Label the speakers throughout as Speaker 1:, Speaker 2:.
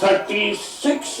Speaker 1: 36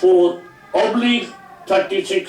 Speaker 1: 4/36,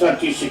Speaker 1: 36।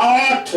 Speaker 1: 8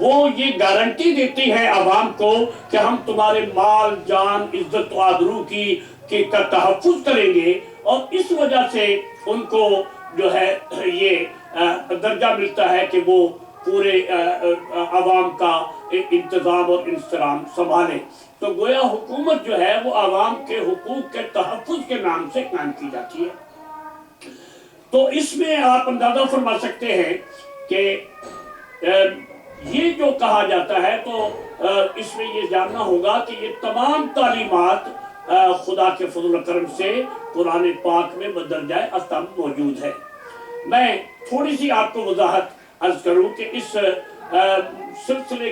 Speaker 1: وہ یہ گارنٹی دیتی ہے عوام کو کہ ہم تمہارے مال جان عزت و آبرو کا تحفظ کریں گے، اور اس وجہ سے ان کو جو ہے یہ درجہ ملتا ہے کہ وہ پورے عوام کا انتظام اور انصرام سنبھالے۔ تو گویا حکومت جو ہے وہ عوام کے حقوق کے تحفظ کے نام سے قائم کی جاتی ہے۔ تو اس میں آپ اندازہ فرما سکتے ہیں کہ یہ جو کہا جاتا ہے تو اس میں یہ جاننا ہوگا کہ یہ تمام تعلیمات خدا کے فضل و کرم سے قرآن پاک میں بدرجہ اصم موجود ہے۔ میں تھوڑی سی آپ کو وضاحت عرض کروں کہ اس سلسلے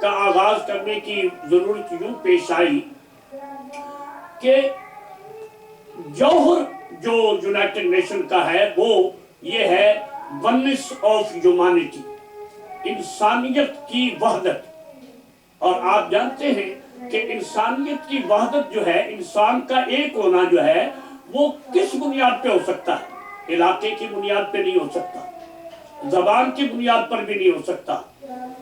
Speaker 1: کا آغاز کرنے کی ضرورت یوں پیش آئی کہ جوہر جو یونائٹڈ نیشن کا ہے وہ یہ ہے ونس آف ہیومینٹی، انسانیت کی وحدت۔ اور آپ جانتے ہیں کہ انسانیت کی وحدت جو ہے، انسان کا ایک ہونا جو ہے، وہ کس بنیاد پہ ہو سکتا ہے؟ علاقے کی بنیاد پہ نہیں ہو سکتا، زبان کی بنیاد پر بھی نہیں ہو سکتا۔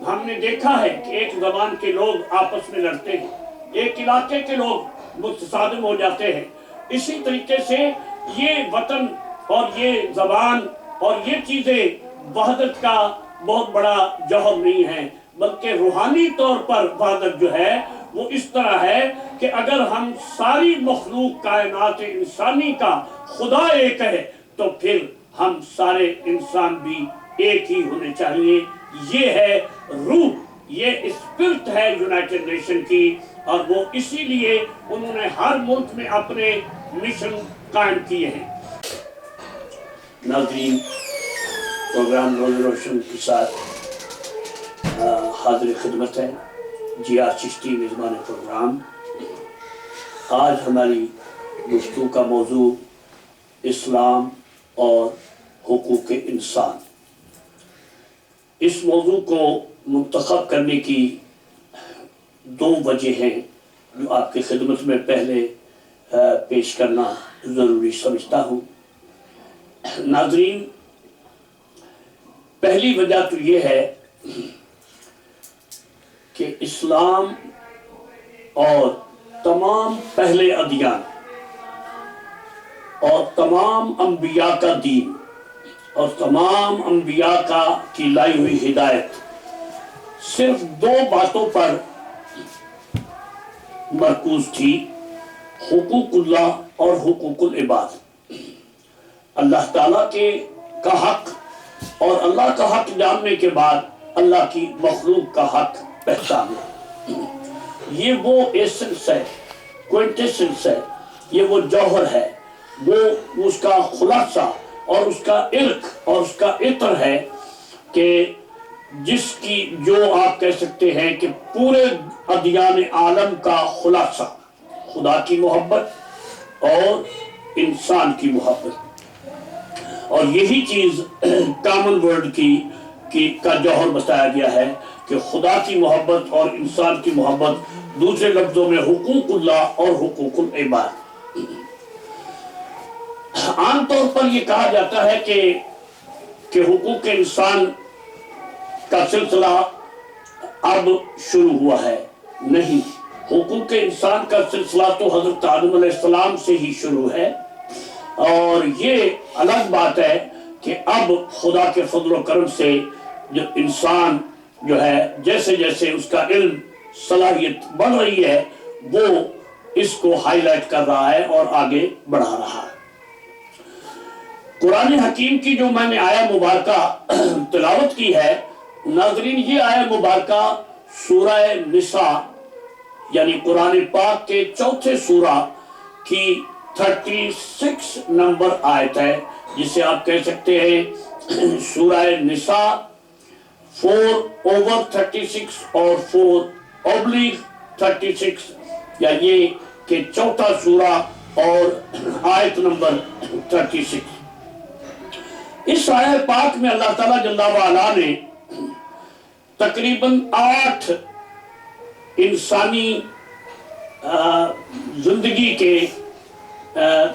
Speaker 1: ہم نے دیکھا ہے کہ ایک زبان کے لوگ آپس میں لڑتے ہیں، ایک علاقے کے لوگ متصادم ہو جاتے ہیں۔ اسی طریقے سے یہ وطن اور یہ زبان اور یہ چیزیں وحدت کا بہت بڑا جوہر نہیں ہے، بلکہ روحانی طور پر وحدت جو ہے وہ اس طرح ہے کہ اگر ہم ساری مخلوق کائنات انسانی کا خدا ایک ہے تو پھر ہم سارے انسان بھی ایک ہی ہونے چاہیے۔ یہ ہے روح، یہ اسپرٹ ہے یونائٹڈ نیشن کی، اور وہ اسی لیے انہوں نے ہر ملک میں اپنے مشن قائم کیے ہیں۔ ناظرین، پروگرام روز روشن کے ساتھ حاضر خدمت ہے جی آر چشتی، میزبان پروگرام۔ آج ہماری گفتگو کا موضوع اسلام اور حقوق انسان۔ اس موضوع کو منتخب کرنے کی دو وجہ ہیں جو آپ کی خدمت میں پہلے پیش کرنا ضروری سمجھتا ہوں۔ ناظرین، پہلی وجہ تو یہ ہے کہ اسلام اور تمام پہلے ادیان اور تمام انبیاء کا دین اور تمام انبیاء کی لائی ہوئی ہدایت صرف دو باتوں پر مرکوز تھی: حقوق اللہ اور حقوق العباد۔ اللہ تعالیٰ کا حق اور اللہ کا حق جاننے کے بعد اللہ کی مخلوق کا حق پہچاننا، یہ وہ ایسنس ہے، کوئنٹیسنس ہے، یہ وہ جوہر ہے، وہ اس کا خلاصہ اور اس کا علق اور اس کا عطر ہے کہ جس کی جو آپ کہہ سکتے ہیں کہ پورے ادیان عالم کا خلاصہ خدا کی محبت اور انسان کی محبت، اور یہی چیز کامن ورڈ کا جوہر بتایا گیا ہے کہ خدا کی محبت اور انسان کی محبت، دوسرے لفظوں میں حقوق اللہ اور حقوق العباد۔ عام طور پر یہ کہا جاتا ہے کہ حقوق انسان کا سلسلہ اب شروع ہوا ہے۔ نہیں، حقوق انسان کا سلسلہ تو حضرت آدم علیہ السلام سے ہی شروع ہے، اور یہ الگ بات ہے کہ اب خدا کے فضل و کرم سے جو انسان جو ہے جیسے جیسے اس کا علم صلاحیت بڑھ رہی ہے وہ اس کو ہائی لائٹ کر رہا ہے اور آگے بڑھا رہا ہے۔ قرآن حکیم کی جو میں نے آیہ مبارکہ تلاوت کی ہے، ناظرین، یہ آیہ مبارکہ سورہ نساء یعنی قرآن پاک کے چوتھے سورہ کی 36 نمبر آیت ہے، جسے آپ کہہ سکتے ہیں سورہ نساء 4/36 اور 4/36، یا یہ کہ چوتھا سورہ اور آیت نمبر 36۔ اس آیت پاک میں اللہ تعالیٰ جل وعلا نے تقریباً 8 انسانی زندگی کے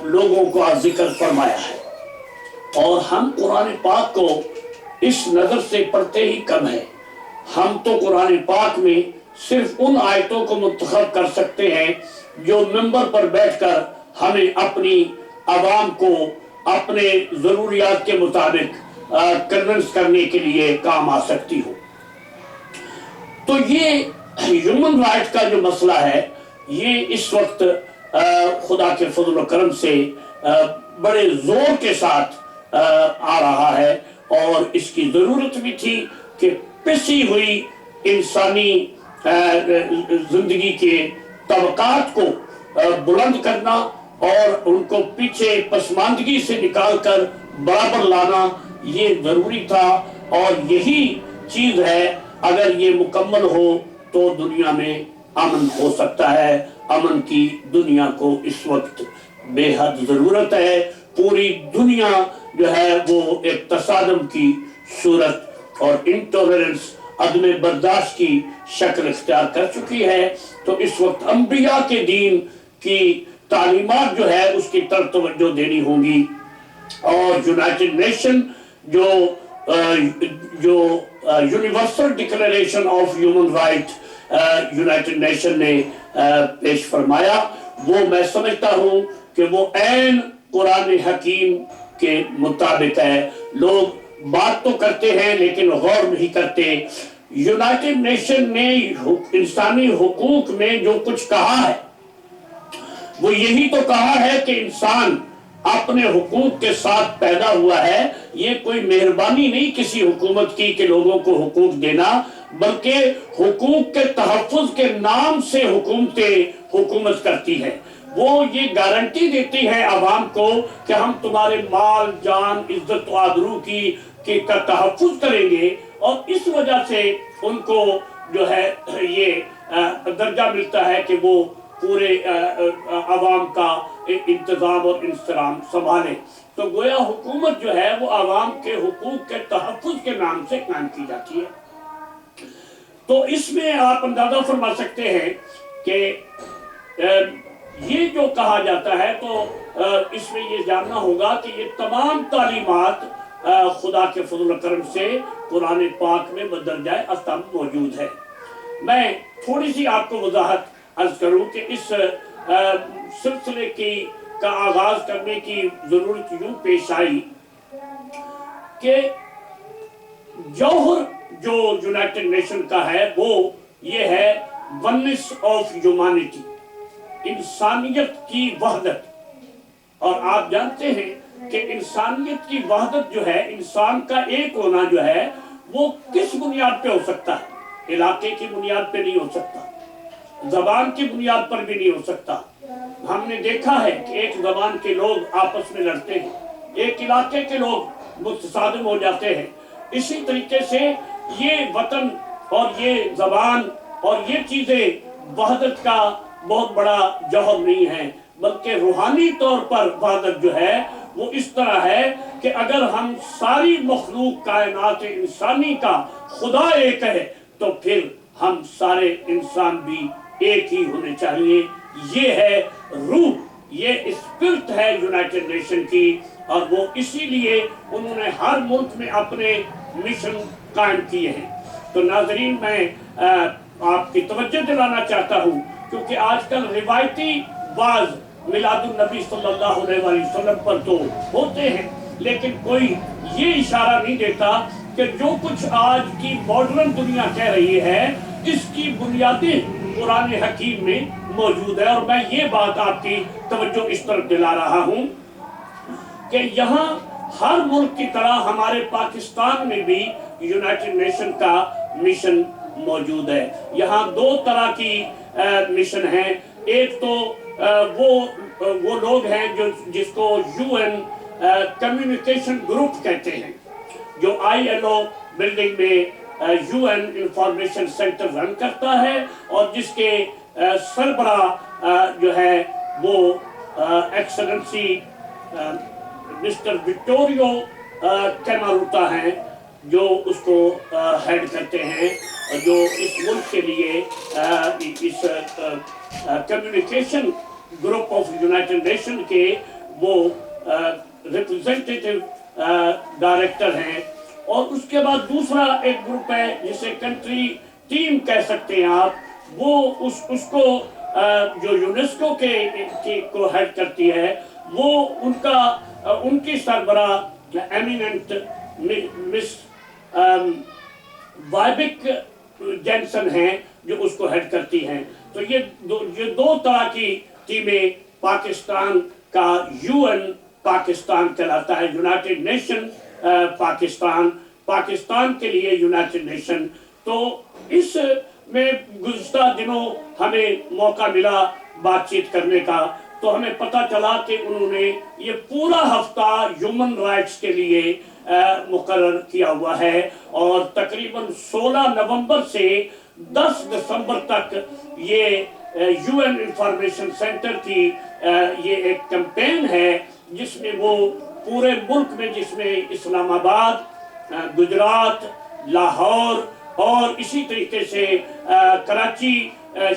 Speaker 1: لوگوں کا ذکر فرمایا ہے، اور ہم قرآن پاک کو اس نظر سے پڑھتے ہی کم ہے ہم تو قرآن پاک میں صرف ان آیتوں کو منتخب کر سکتے ہیں جو ممبر پر بیٹھ کر ہمیں اپنی عوام کو اپنے ضروریات کے مطابق کنونس کرنے کے لیے کام آ سکتی ہو۔ تو یہ ہیومن رائٹ کا جو مسئلہ ہے یہ اس وقت خدا کے فضل و کرم سے بڑے زور کے ساتھ آ رہا ہے، اور اس کی ضرورت بھی تھی کہ پسی ہوئی انسانی زندگی کے طبقات کو بلند کرنا اور ان کو پیچھے پسماندگی سے نکال کر برابر لانا یہ ضروری تھا، اور یہی چیز ہے اگر یہ مکمل ہو تو دنیا میں امن ہو سکتا ہے۔ امن کی دنیا کو اس وقت بے حد ضرورت ہے۔ پوری دنیا جو ہے وہ ایک تصادم کی صورت اور انٹالرنس، عدم برداشت کی شکل اختیار کر چکی ہے۔ تو اس وقت انبیاء کے دین کی تعلیمات جو ہے اس کی طرف توجہ دینی ہوں گی، اور یونائٹڈ نیشن جو universal declaration of human right United nation نے پیش فرمایا، وہ میں سمجھتا ہوں کہ وہ عین قرآن حکیم کے مطابق ہے۔ لوگ بات تو کرتے ہیں لیکن غور نہیں کرتے۔ یونائٹڈ نیشن نے انسانی حقوق میں جو کچھ کہا ہے وہ یہی تو کہا ہے کہ انسان اپنے حقوق کے ساتھ پیدا ہوا ہے۔ یہ کوئی مہربانی نہیں کسی حکومت کی کہ لوگوں کو حقوق دینا، بلکہ حقوق کے تحفظ کے نام سے حکومت کرتی ہے۔ وہ یہ گارنٹی دیتی ہے عوام کو کہ ہم تمہارے مال جان عزت و آبرو کا تحفظ کریں گے، اور اس وجہ سے ان کو جو ہے یہ درجہ ملتا ہے کہ وہ پورے عوام کا انتظام اور انصرام سنبھالے۔ تو گویا حکومت جو ہے وہ عوام کے حقوق کے تحفظ کے نام سے قائم کی جاتی ہے۔ تو اس میں آپ اندازہ فرما سکتے ہیں کہ یہ جو کہا جاتا ہے تو اس میں یہ جاننا ہوگا کہ یہ تمام تعلیمات خدا کے فضل و کرم سے قرآن پاک میں مندرجہ اصل موجود ہے۔ میں تھوڑی سی آپ کو وضاحت عرض کروں کہ اس سلسلے کا آغاز کرنے کی ضرورت یوں پیش آئی کہ جوہر جو یونائٹڈ نیشن کا ہے وہ یہ ہے ونس آف ہیومینٹی، انسانیت کی وحدت۔ اور آپ جانتے ہیں کہ انسانیت کی وحدت جو ہے، انسان کا ایک ہونا جو ہے وہ کس بنیاد پہ ہو سکتا ہے؟ علاقے کی بنیاد پہ نہیں ہو سکتا، زبان کی بنیاد پر بھی نہیں ہو سکتا۔ ہم نے دیکھا ہے کہ ایک زبان کے لوگ آپس میں لڑتے ہیں، ایک علاقے کے لوگ متصادم ہو جاتے ہیں۔ اسی طریقے سے یہ وطن اور یہ زبان اور یہ چیزیں وحدت کا بہت بڑا جوہر نہیں ہے، بلکہ روحانی طور پر وحدت جو ہے وہ اس طرح ہے کہ اگر ہم ساری مخلوق کائنات انسانی کا خدا ایک ہے تو پھر ہم سارے انسان بھی ایک ہی ہونے چاہیے۔ یہ ہے روح، یہ اسپرٹ ہے یونائٹڈ نیشن کی، اور وہ اسی لیے انہوں نے ہر ملک میں اپنے مشن قائم کیے ہیں۔ تو ناظرین، میں آپ کی توجہ دلانا چاہتا ہوں کیونکہ آج کل روایتی بعض میلاد النبی صلی اللہ علیہ وسلم پر تو ہوتے ہیں، لیکن کوئی یہ اشارہ نہیں دیتا کہ جو کچھ آج کی ماڈرن دنیا کہہ رہی ہے اس کی بنیادیں قرآن حکیم میں موجود ہے۔ اور میں یہ بات آپ کی توجہ اس طرف دلا رہا ہوں کہ یہاں ہر ملک کی طرح ہمارے پاکستان میں بھی یونائٹڈ نیشن کا مشن موجود ہے۔ یہاں دو طرح کی مشن ہیں۔ ایک تو وہ لوگ ہیں جس کو UN کمیونیکیشن گروپ کہتے ہیں، جو ILO بلڈنگ میں UN انفارمیشن سینٹر رن کرتا ہے، اور جس کے سربراہ جو ہے وہ ایکسلنسی مسٹر وکٹوریو کیماروتا ہیں، جو اس کو ہیڈ کرتے ہیں، جو اس ملک کے لیے اس communication group of United Nation کے وہ ریپرزینٹیٹیو ڈائریکٹر ہیں۔ اور اس کے بعد دوسرا ایک گروپ ہے جسے کنٹری ٹیم کہہ سکتے ہیں آپ، وہ اس کو جو یونیسکو کو ہیڈ کرتی ہے، وہ ان کی سربراہ ایمیننٹ مس وائبک جینسن ہیں جو اس کو ہیڈ کرتی ہیں۔ تو یہ دو طرح کی ٹیمیں، پاکستان کا UN پاکستان کہلاتا ہے، یونائٹڈ نیشن پاکستان کے لیے یونائٹڈ نیشن۔ تو اس میں گزشتہ دنوں ہمیں موقع ملا بات چیت کرنے کا، تو ہمیں پتہ چلا کہ انہوں نے یہ پورا ہفتہ ہیومن رائٹس کے لیے مقرر کیا ہوا ہے، اور تقریباً 16 نومبر سے 10 دسمبر تک یہ UN انفارمیشن سینٹر کی یہ ایک کیمپین ہے، جس میں وہ پورے ملک میں، جس میں اسلام آباد، گجرات، لاہور اور اسی طریقے سے کراچی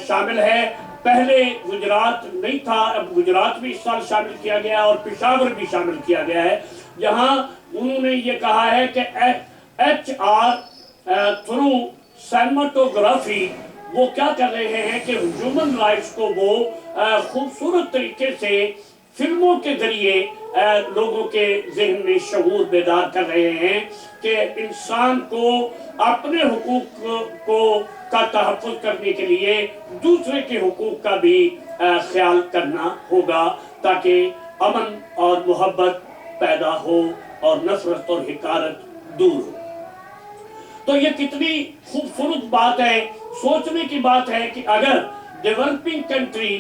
Speaker 1: شامل ہے۔ پہلے گجرات نہیں تھا، اب گجرات بھی اس سال شامل کیا گیا اور پشاور بھی شامل کیا گیا ہے، جہاں انہوں نے یہ کہا ہے کہ HR تھرو سینماٹوگرافی وہ کیا کر رہے ہیں کہ ہیومن رائٹس کو وہ خوبصورت طریقے سے فلموں کے ذریعے لوگوں کے ذہن میں شعور بیدار کر رہے ہیں کہ انسان کو اپنے حقوق کا تحفظ کرنے کے لیے دوسرے کے حقوق کا بھی خیال کرنا ہوگا، تاکہ امن اور محبت پیدا ہو اور نفرت اور حقارت دور ہو۔ تو یہ کتنی خوبصورت بات ہے، سوچنے کی بات ہے کہ اگر ڈیولپنگ کنٹری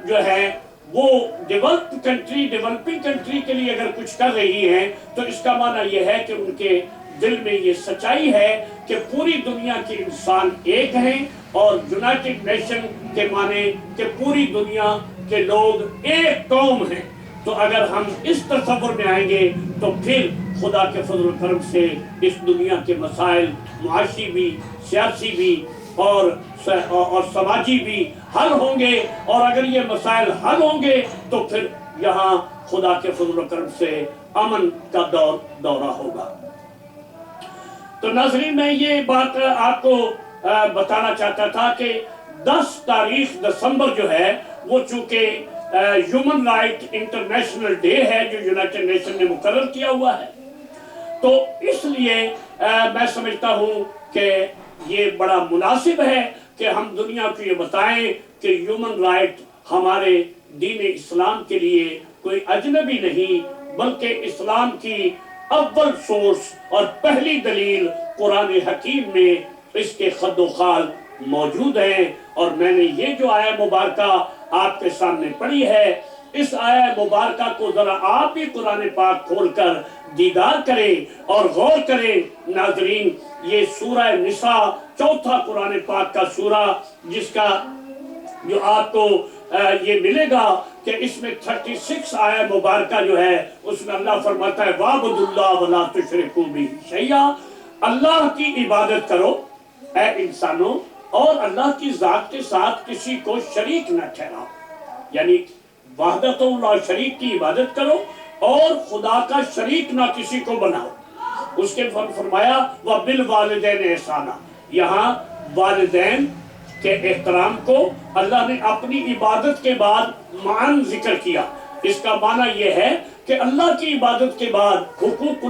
Speaker 1: جو ہے وہ ڈیولپنگ کنٹری کے لیے اگر کچھ کر رہی ہیں، تو اس کا معنی یہ ہے کہ ان کے دل میں یہ سچائی ہے کہ پوری دنیا کے انسان ایک ہیں، اور یونائٹڈ نیشن کے معنی کہ پوری دنیا کے لوگ ایک قوم ہیں۔ تو اگر ہم اس تصور میں آئیں گے تو پھر خدا کے فضل و کرم سے اس دنیا کے مسائل، معاشی بھی، سیاسی بھی اور سماجی بھی حل ہوں گے، اور اگر یہ مسائل حل ہوں گے تو پھر یہاں خدا کے فضل و کرم سے امن کا دورہ ہوگا۔ تو ناظرین، میں یہ بات آپ کو بتانا چاہتا تھا کہ 10 تاریخ دسمبر جو ہے وہ چونکہ ہیومن رائٹ انٹرنیشنل ڈے ہے جو یونائٹڈ نیشن نے مقرر کیا ہوا ہے، تو اس لیے میں سمجھتا ہوں کہ یہ بڑا مناسب ہے کہ ہم دنیا کو یہ بتائیں کہ ہیومن رائٹ ہمارے دین اسلام کے لیے کوئی اجنبی نہیں، بلکہ اسلام کی اول سورس اور پہلی دلیل قرآن حکیم میں اس کے خد و خال موجود ہیں۔ اور میں نے یہ جو آیہ مبارکہ آپ کے سامنے پڑھی ہے، اس آیہ مبارکہ کو ذرا آپ بھی قرآن پاک کھول کر دیدار کریں اور غور کریں۔ ناظرین، یہ سورہ نساء، چوتھا قرآن پاک کا سورہ، جس کا جو آپ کو یہ ملے گا کہ اس میں 36 آیہ مبارکہ جو ہے، اس میں اللہ فرماتا ہے وَاعْبُدُوا اللَّهَ وَلَا تُشْرِكُوا بِهِ شَيْئًا، اللہ کی عبادت کرو اے انسانوں، اور اللہ کی ذات کے ساتھ کسی کو شریک نہ ٹھہراؤ، یعنی وحدت اللہ شریک کی عبادت کرو اور خدا کا شریک نہ کسی کو بناؤ۔ اس کے فرمایا وَبِالْوَالِدَيْنِ احسانا، یہاں والدین کے احترام کو اللہ نے اپنی عبادت کے بعد معاً ذکر کیا۔ اس کا معنی یہ ہے کہ اللہ کی عبادت کے بعد حقوق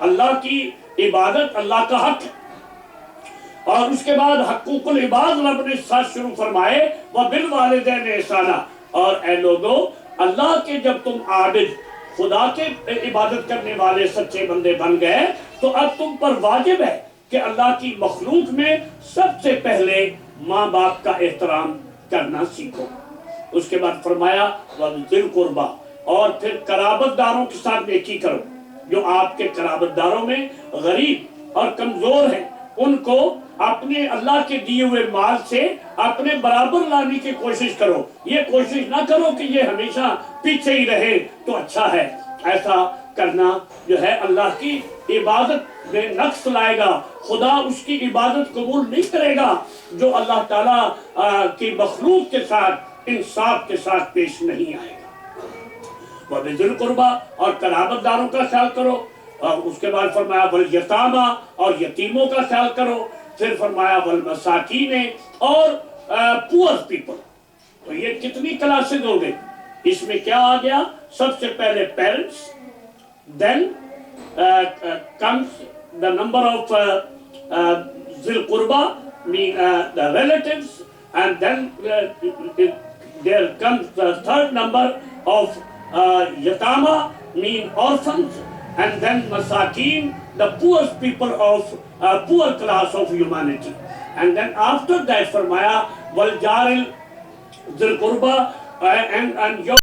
Speaker 1: اللہ کی عبادت اللہ کا حق ہے، اور اس کے بعد حقوق العباد رب نے ساتھ شروع فرمائے وَبِالْوَالِدَيْنِ احسانا، اور اے لوگوں، اللہ کے جب تم عابد، خدا کے عبادت کرنے والے سچے بندے بن گئے، تو اب تم پر واجب ہے کہ اللہ کی مخلوق میں سب سے پہلے ماں باپ کا احترام کرنا سیکھو۔ اس کے بعد فرمایا وَذِي الْقُرْبَى، اور پھر قرابت داروں کے ساتھ نیکی کرو، جو آپ کے قرابت داروں میں غریب اور کمزور ہیں، ان کو اپنے اللہ کے دیے ہوئے مال سے اپنے برابر لانے کی کوشش کرو۔ یہ کوشش نہ کرو کہ یہ ہمیشہ پیچھے ہی رہے تو اچھا ہے، ایسا کرنا جو ہے اللہ کی عبادت میں نقص لائے گا۔ خدا اس کی عبادت قبول نہیں کرے گا جو اللہ تعالیٰ کی مخلوق کے ساتھ انصاف کے ساتھ پیش نہیں آئے گا۔ وَبِذِي الْقُرْبَى، اور قرابت داروں کا خیال کرو، اور اس کے بعد فرمایا والیتاما اور یتیموں کا خیال کرو، پھر فرمایا والمساکین اور پور پیپل. تو یہ کتنی کلاسز ہو گئی؟ اس میں کیا آ گیا؟ سب سے پہلے parents, then comes the number of ذی قربہ mean the relatives, and then there comes the third number of yatama mean orphans, and then masakin, the poorest people of poor class of humanity. And then after that فرمایا والجار ذی القربہ and your